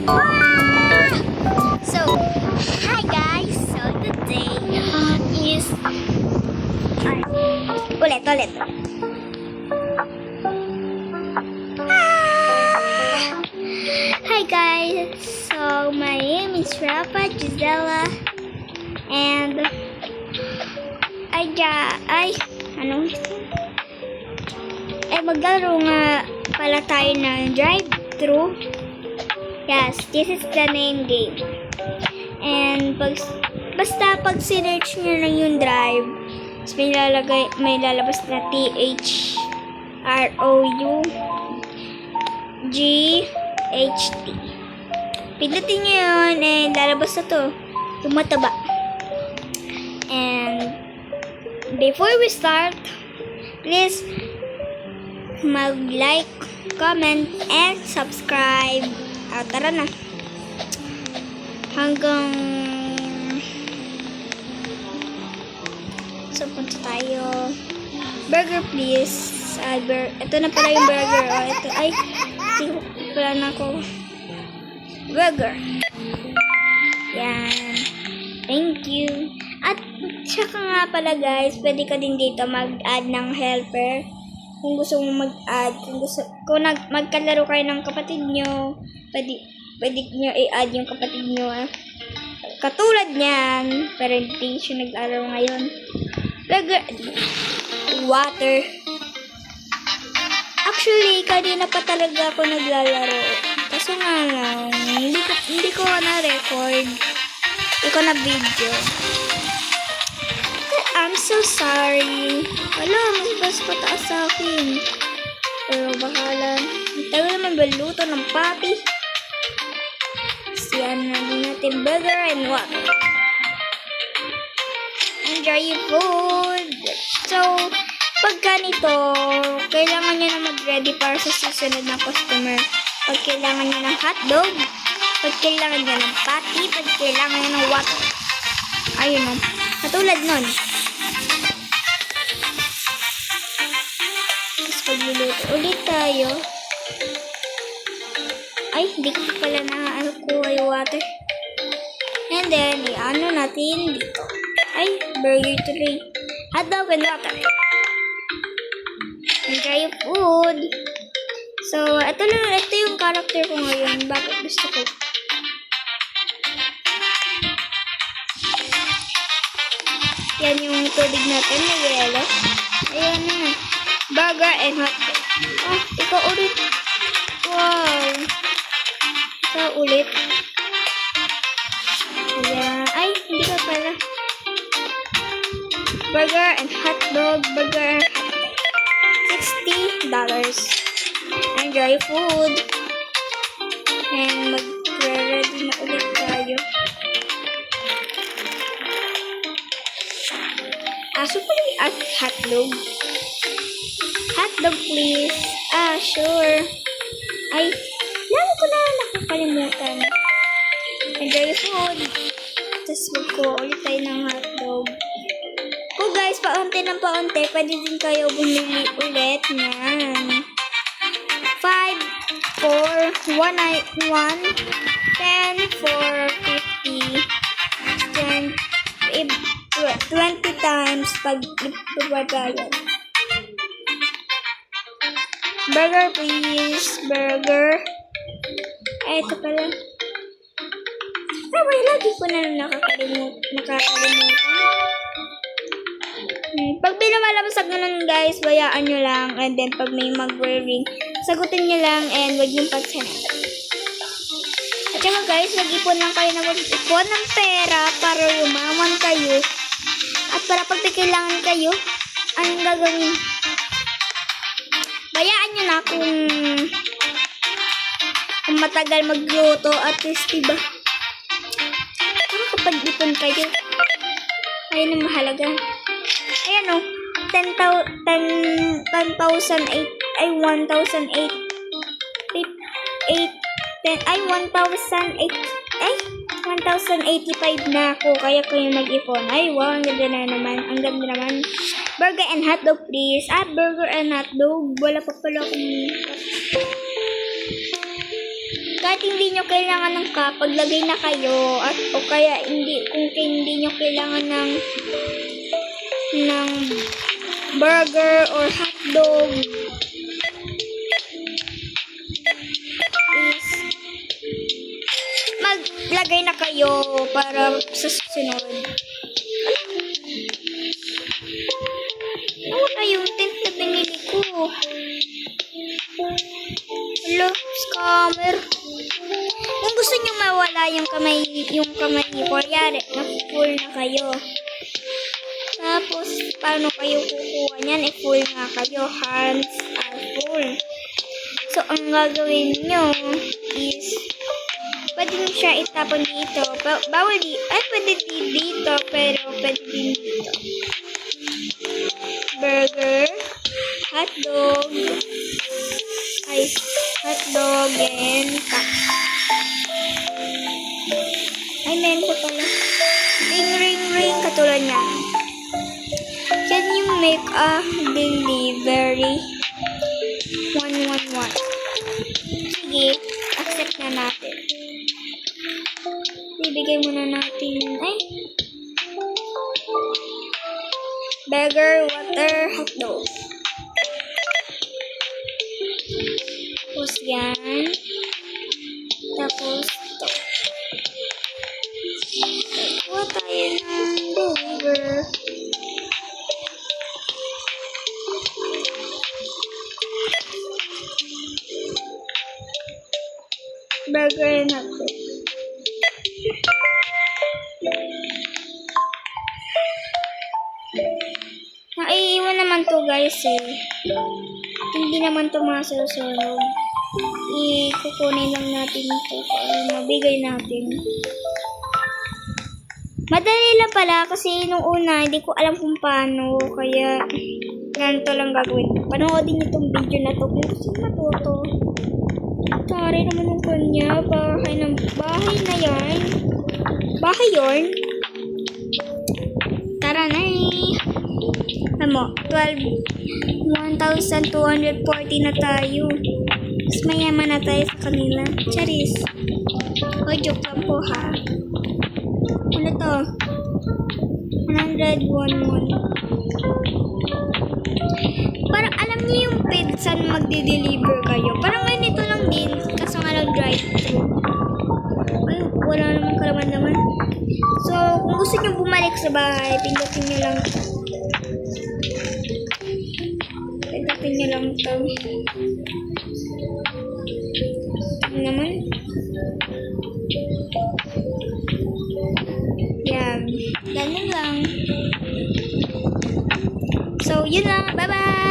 So, hi guys. So, today is... ulit. Hi guys. So, my name is Rafa Gisela. And... maglaro nga pala tayo ng drive-thru. Yes, this is the name game. And basta pag sinerch nyo lang yung drive, may lalabas na THROUGHT. Pindutin nyo yun and lalabas na to. Tumataba. And before we start, please mag-like, comment, and subscribe. Tara na. So, punta tayo. Burger, please. Ito na pala yung burger. Ito. Hindi pala na ako. Burger. Yan. Thank you. At, saka nga pala guys, pwede ka din dito mag-add ng helper. Kung gusto mo mag-add, kung magkalaro kayo ng kapatid nyo, pwede nyo i-add yung kapatid nyo. Katulad niyan, pero hindi siya nag-alaro ngayon. Water. Actually, kanina pa talaga ako naglalaro. Kaso nga lang, hindi ko na-record. Hindi ko na-video. I'm so sorry. Wala, mas pataas sa akin. Pero bahala. Tayo naman baluto ng papi. Siyan na din natin burger and water. Enjoy your food. So, pag ganito, kailangan nyo na mag-ready para sa susunod na customer. Pag kailangan nyo ng hotdog, pag kailangan nyo ng patty, pag kailangan nyo ng water. Ayun o. Katulad nun. Pagluluto ulit tayo. Ay, hindi ko pala kuha yung water. And then, i-ano natin dito. Ay, burger tray. Hotdog and water. Enjoy your food. So, ito yung character ko ngayon. Bakit gusto ko? Yan yung tubig natin na yellow. Ayan na. Burger and hotdog. Ikaw ulit. Wow. Ikaw ulit. Ayan. Ay, hindi ka pala. Burger and hotdog. Burger and hotdog. $60. Enjoy food. And mag-ready na ulit tayo. Super at hotdog. Hotdog, please. Sure. Ay, lalo ko na nakakalimutan. Enjoy your food. Tapos magkuha ulit tayo ng hotdog. Kung guys, paunti ng paunti, pwede din kayo bumili ulit ng 5 for 1, 10 for 50, 20 times pag ipabayad. Burger, please. Burger. Ay, ito pala. Lagi ko na nakakalimutan. Pag binamalabasag na lang guys, bayaan nyo lang. And then, pag may mag-wearing, sagutin nyo lang and wag yung pagsanat. At saka guys, mag-ipon lang kayo na mag-ipon ng pera para yumaman kayo. At para pag kailangan kayo, anong gagawin? Bayaan nyo na kung matagal magluto at least, diba? Para kapag ipon kayo, ayun ang mahalaga. Ayan o, 1,085 na ako, kaya kayo nag-ipon. Ay, wow, ang ganda naman. Burger and hotdog, please. Burger and hotdog. Wala pa pala akong... kahit hindi nyo kailangan ng cup, paglagay na kayo, at o kaya hindi, kung hindi nyo kailangan ng burger or hotdog, is maglagay na kayo para sa susunod. Ano na yung tent na binili ko? Hello, scammer. Kung gusto nyo mawala yung kamay kuryari, na full na kayo. Tapos, paano kayo kukuha niyan? Full nga kayo. Hands are full. So, ang gagawin nyo is, pwede nyo siya itapon dito. Bawal pwede dito, pero pwede din dito. Burger, hotdog, hotdog, and cup. Ay, meron ko pala. Ring, ring, ring, katulad niya. Can you make a delivery? 111. Sige, accept na natin. Bibigay muna natin, burger, water, hotdog. Tapos yan. Tapos ito. Kuha tayo ng burger. Burger and hotdog. Naiiwan naman to guys eh. Hindi naman to masusunod. Ikukunin lang natin ito para mabigay natin. Madali lang pala kasi nung una hindi ko alam kung paano, kaya ganito lang gagawin. Panoodin niyo itong video na to kung gusto matuto. Tari naman yung kanya. Bahay na yan. Bahay yun. Tara na eh. Ano, 1,240 na tayo. Mas mayaman na tayo sa kanila. Charis. O, joke lang po ha. Ano to? 101. Parang alam niyo yung pizza na magde-deliver kayo. Parang ganito lang din. Kaso nga lang drive-thru. Ay, wala namang kalaman-laman. So, kung gusto niyo bumalik sa bahay, pindutin niyo lang ito. Pindutin niyo lang ito. Ano naman? Yan. Ganun lang. So, yun lang. Bye-bye!